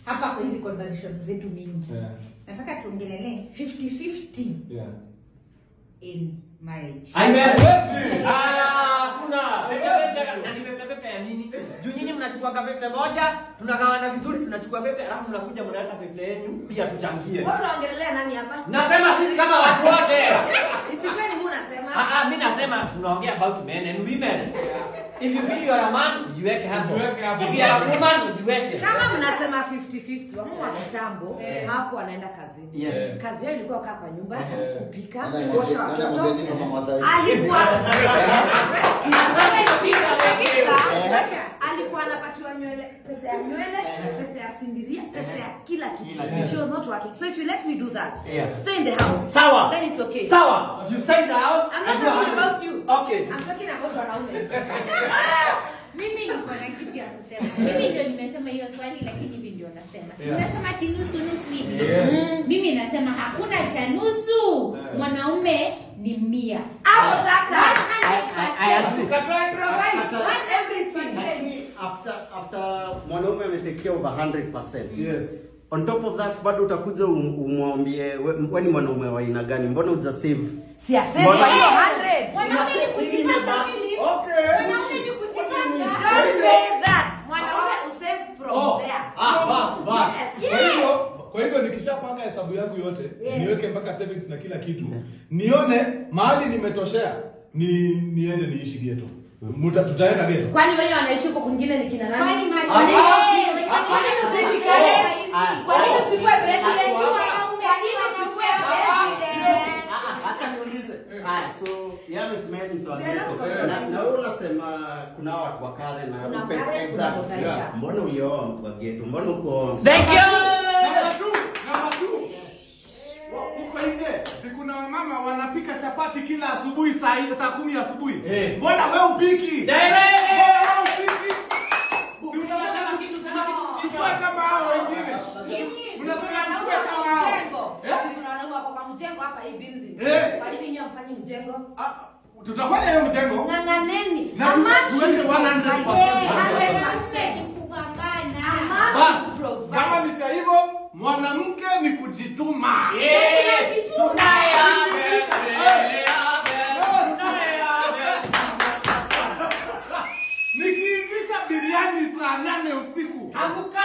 Hapa kwa hizi conversations zetu mingi. Nataka tuongelee 50-50. In marriage. Kuna pepe ya nini? Juu nyinyi mnachukua pepe moja, tunagawana vizuri, tunachukua pepe alafu mnakuja mnaleta pepe yenu pia tuchangie. Wewe unaongelea nani hapa? Nasema sisi kama watu wote. Isikwani mimi unasema? Mimi nasema tunaongea about men and women. If you feel you are a man, ujiweke hapo. If you are a woman, ujiweke. Kama mnasema 50-50, wamama wa kitambo hapo wanaenda kazini. Yes. Kazi yao ilikuwa kukaa kwa nyumba, kupika, kuosha watoto. Alikuwa anapatiwa nywele, pesa ya nywele, pesa ya sindiria, pesa ya kila kitu. She was not working. So if you let me do that, stay in the house. Sawa. Then it's okay. Sawa. You stay in the house. I'm not talking about you. Okay. I'm talking about wanaume. Mimi niko na kitu ya kusema. Mimi ndio nimesema hiyo swali lakini hivi ndio nasema. Sinasema nusu hivi. Mimi nasema hakuna cha nusu. Mwanaume ni 100. Hapo sasa I agree. provide everything. After mwanaume ametekea over 100%. Yes. On top of that bado utakuja umwambie wewe ni mwanaume wa aina gani? Mbona uja save? Si aseme hiyo 100. Mwanaume ni kujipanga mimi. Okay. Mwanaume ni kujipanga. Don't say that. Mwanaume usave from there. Bas. Yes. Kwa hivyo nikishapanga hesabu yangu yote, niweke mpaka savings na kila kitu. Nione mahali nimetoshea, niende niishi ghetto. Tutaenda ghetto. Kwani wewe anaishi huko kwingine ni kina nani? Kwani mali. Kwani usishikane? Kwani usikue president? Acha niulize. So yale simeni swali yetu. Na wewe unasema kuna watu wa kale na exactly. Mbona ulioa mtu wa ghetto? Mbona uko? Thank you. Number 2. Uko nje. Sikuna mama wanapika chapati kila asubuhi saa 10 asubuhi. Mbona wewe upiki? Kama hao wengine. Unasema tukue kama hao. Kuna wanaume wako kwa mjengo hapa hii building. Kwa nini nyinyi mfanye mjengo? Tutafanya hiyo mjengo. Ng'ang'aneni. Na tuweke 100%. Kama ni cha hivyo, mwanamke ni kujituma. Nikiivisha biriani saa 8 usiku. Amka.